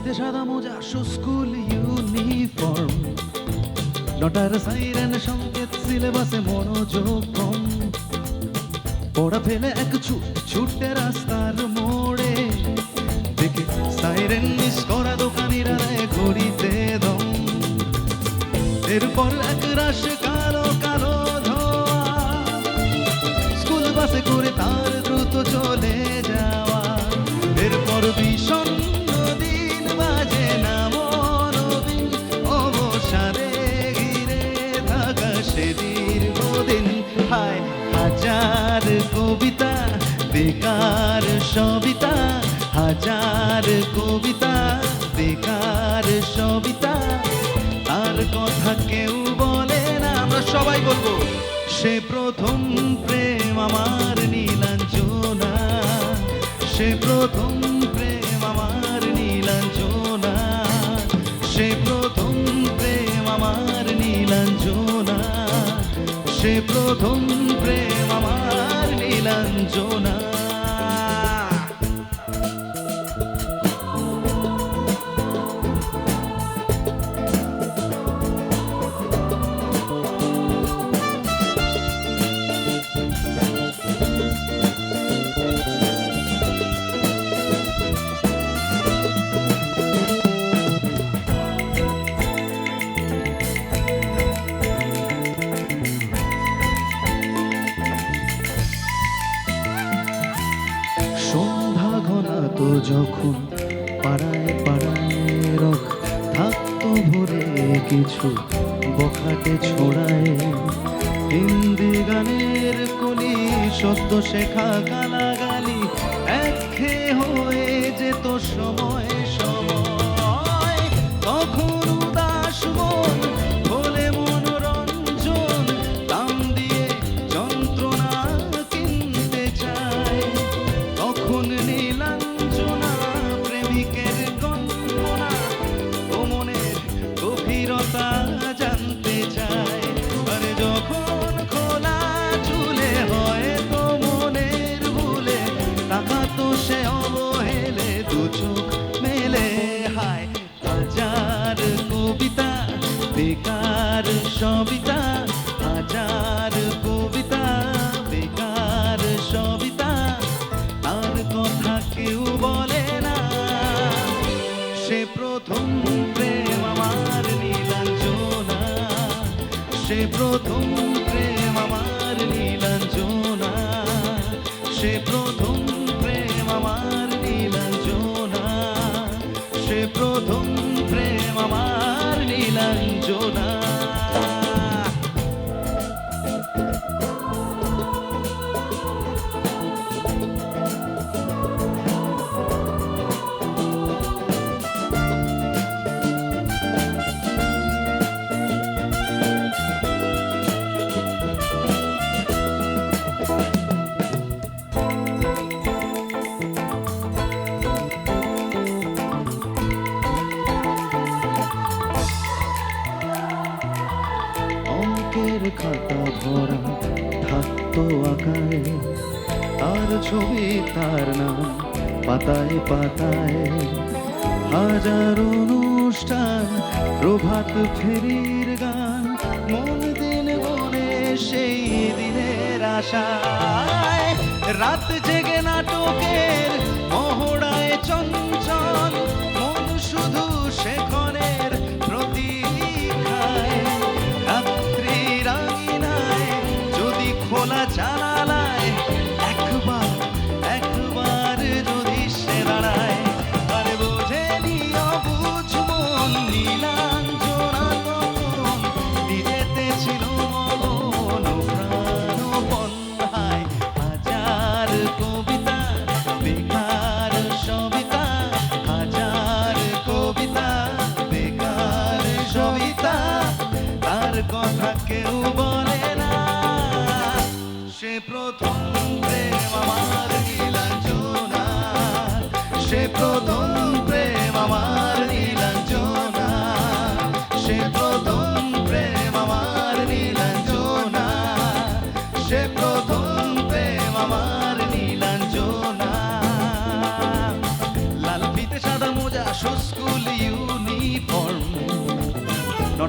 ফিতে সাদা মোজা স্কুল ইউনিফর্ম, নটার সাইরেন সংকেত, সিলেবাসে মনোযোগ কম। পড়া ফেলে এক ছুটে রাস্তার মোড়ে, দেখে সাইরেন মিস করা দোকানিরা ঘড়িতে দম। এরপর এক রাশ কালো কালো ধোয়া, স্কুল বাসে করে তার দ্রুত চলে যাওয়া। এরপর বিষণ্ণ দিন বাজে না মনোবিন, অবসাদে ঘিরে থাকা সে দীর্ঘদিন। হায় হাজার কবিতা বেকার সবিতা, হাজার কবিতা বেকার সবিতা, তার কথা কেউ বলে না। আমরা সবাই বলবো, সে প্রথম প্রেম আমার নীলাঞ্জনা, সে প্রথম প্রেম আমার নীলাঞ্জনা, সে প্রথম প্রেম আমার নীলাঞ্জনা, সে প্রথম প্রেম আমার নীলাঞ্জনা। সন্ধ্যা ঘনাতো যখন পাড়ায় পাড়ায় রক থাকতো ভরে কিছু বখাটে ছোড়ায়, হিন্দি গানের কলি সদ্য শেখা গালাগালি একঘেয়ে হয়ে যেত সময় সময়। তখন উদাস মন বলে মনোরঞ্জন, দাম দিয়ে যন্ত্রণা কিনতে চায়। তখন নীলাঞ্জনা প্রেমিকের কল্পনা ও মনের গভীরতা জানতে চায়। আরে যখন খোলা চুলে হয় তো মনের ভুলে, তাকাতো সে অবহেলে দু চোখ মেলে। হায় হাজার কবিতা বেকার সবিতা, হাজার কবিতা বেকার সবিতা, তার কথা কেউ বলে না। সে প্রথম প্রেম আমার নীলাঞ্জনা, সে প্রথম প্রেম আমার নীলাঞ্জনা, সে প্রথম প্রেম আমার নীলাঞ্জনা, সে প্রথম প্রেম আমার নীলাঞ্জনা। অঙ্কের খাতা ভরা থাকতো আঁকায়, তার ছবি তার নাম পাতায় পাতায়। হাজার অনুষ্ঠান প্রভাত ফেরির গান, মন দিন মনে সেই দিনের আশায়। রাত জেগে নাটকের মহড়ায় চঞ্চল মন শুধু সেখানের প্রতীক্ষায়। রাত্রি রাঙিনায় যদি খোলা জানালায় একবার একবার যদি সে দাঁড়ায়, আর বোঝেনি অবুঝ মন নীলাঞ্জনা তখন নিজেতে ছিল মন প্রাণপণ। হায় হাজার কবিতা বেকার সবিতা, হাজার কবিতা বেকার সবিতা, তার কথা কেউ বলে না। সে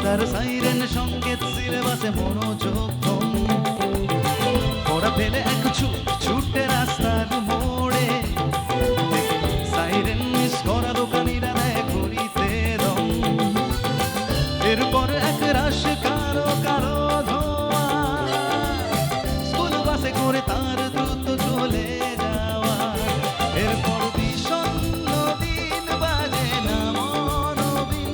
তার সাইরেন সংকেত সিলেবাসে মনোযোগ কম। ওরা ফেলে এক ছুটে রাস্তার মোড়ে, সাইরেন মিস করা দোকানিরা দেয় ঘড়িতে দম। এরপর এক রাশ কারো কারো ধোয়া, স্কুল বাসে করে তার দ্রুত চলে যাওয়া। এরপর বিষণ্ণ দিন বাজে না মনোবিন,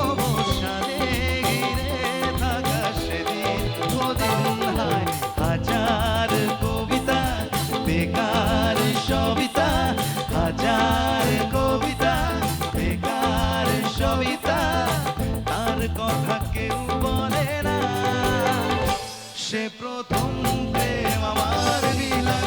অবসাদে ঘিরে থাকা সেদিন ওদিন। হায় হাজার কবিতা বেকার সবিতা, হাজার কবিতা বেকার সবিতা, তার কথা কেউ বলে না। সে প্রথম প্রেম আমার মিলন